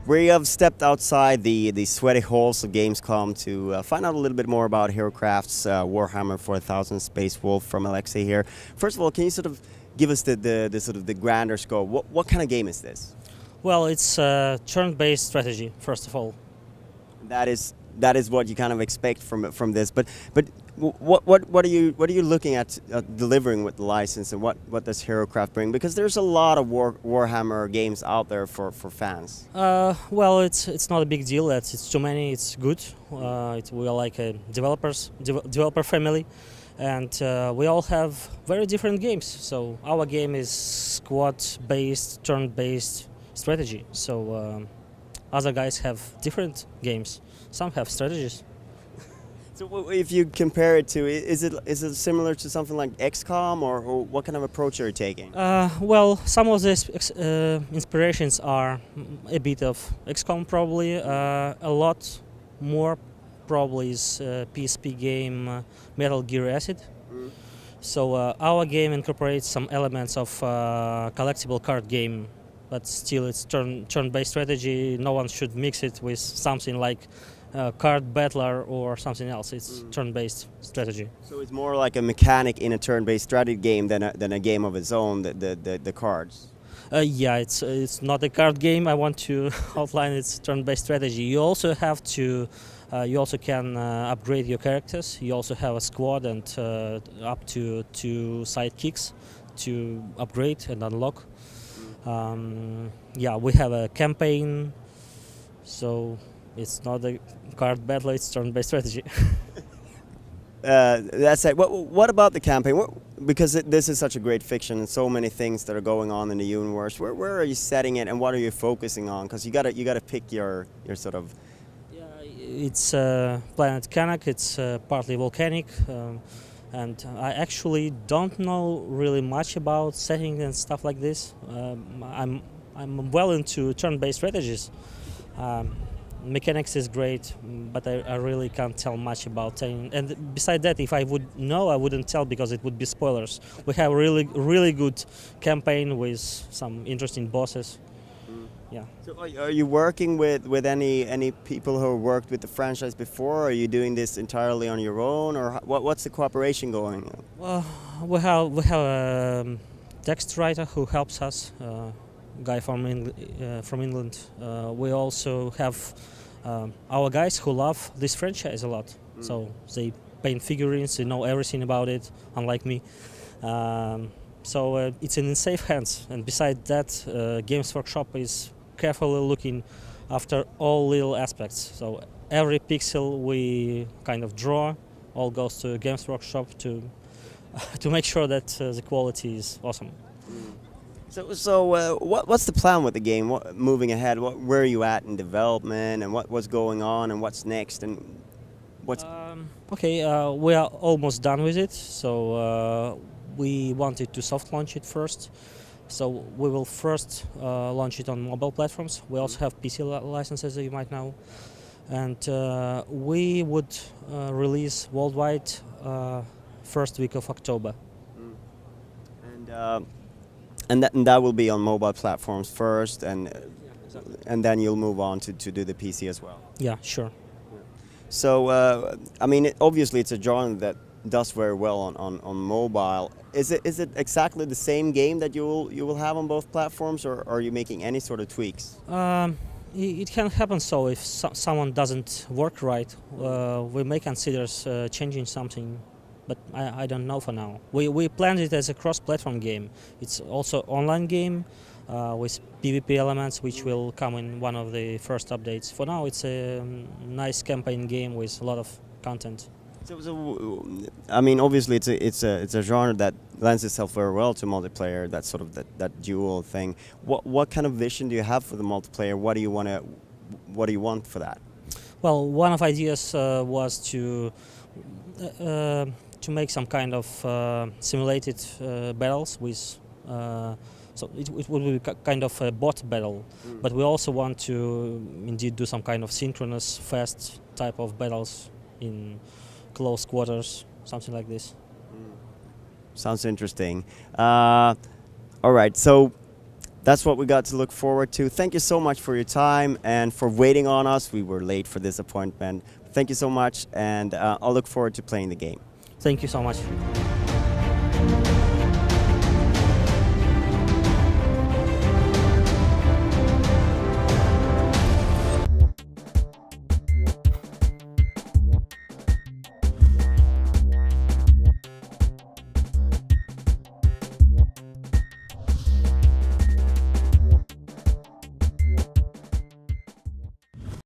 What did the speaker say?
We have stepped outside the sweaty halls of Gamescom to find out a little bit more about HeroCraft's Warhammer 4000 Space Wolf from Alexey here. First of all, can you sort of give us the sort of the grander scope? What kind of game is this? Well, it's a turn-based strategy, first of all. That is what you kind of expect from this. But what are you looking at delivering with the license, and what does HeroCraft bring? Because there's a lot of Warhammer games out there for fans. Well, it's not a big deal. It's too many. It's good. We are like a developer family, and we all have very different games. So our game is squad-based, turn-based strategy. So other guys have different games. Some have strategies. So if you compare it to, is it similar to something like XCOM, or what kind of approach are you taking? Well, some of the inspirations are a bit of XCOM probably. A lot more probably is PSP game Metal Gear Acid. Mm. So our game incorporates some elements of collectible card game, but still it's turn-based strategy. No one should mix it with something like card battler or something else. It's turn-based strategy. So it's more like a mechanic in a turn-based strategy game than a game of its own. The cards. Yeah, it's not a card game. I want to outline its turn-based strategy. You also have to. You also can upgrade your characters. You also have a squad and up to 2 sidekicks to upgrade and unlock. Yeah, we have a campaign. So it's not a card battle, it's turn-based strategy. That's it. What about the campaign? Because this is such a great fiction and so many things that are going on in the universe. Where are you setting it, and what are you focusing on? Because you gotta pick your sort of. Yeah, it's planet Kanak. It's partly volcanic, and I actually don't know really much about setting and stuff like this. I'm well into turn-based strategies. Mechanics is great, but I really can't tell much about it. And beside that, if I would know, I wouldn't tell because it would be spoilers. We have a really good campaign with some interesting bosses. Yeah. So are you working with any people who worked with the franchise before? Or are you doing this entirely on your own, or what's the cooperation going on? Well, we have a text writer who helps us. Guy from England. We also have our guys who love this franchise a lot. So they paint figurines, they know everything about it, unlike me. So it's in safe hands. And besides that, Games Workshop is carefully looking after all little aspects. So every pixel we kind of draw all goes to Games Workshop to make sure that the quality is awesome. So what's the plan with the game? Moving ahead, where are you at in development, and what's going on, and what's next, and what's? Okay, we are almost done with it. So we wanted to soft launch it first. So we will first launch it on mobile platforms. We also have PC licenses, you might know, and we would release worldwide first week of October. And that will be on mobile platforms first, and and then you'll move on to do the PC as well. Yeah, sure. So I mean, obviously it's a genre that does very well on mobile. Is it exactly the same game that you will have on both platforms, or are you making any sort of tweaks? It can happen. So if someone doesn't work right, we may consider changing something. But I don't know for now. We planned it as a cross-platform game. It's also online game with PvP elements, which will come in one of the first updates. For now, it's a nice campaign game with a lot of content. So I mean, obviously, it's a genre that lends itself very well to multiplayer. That sort of that dual thing. What kind of vision do you have for the multiplayer? What do you want for that? Well, one of ideas was to make some kind of simulated battles with So it will be kind of a bot battle, but we also want to indeed do some kind of synchronous, fast type of battles in close quarters, something like this. Sounds interesting. All right, so that's what we got to look forward to. Thank you so much for your time and for waiting on us. We were late for this appointment. Thank you so much, and I'll look forward to playing the game. Thank you so much.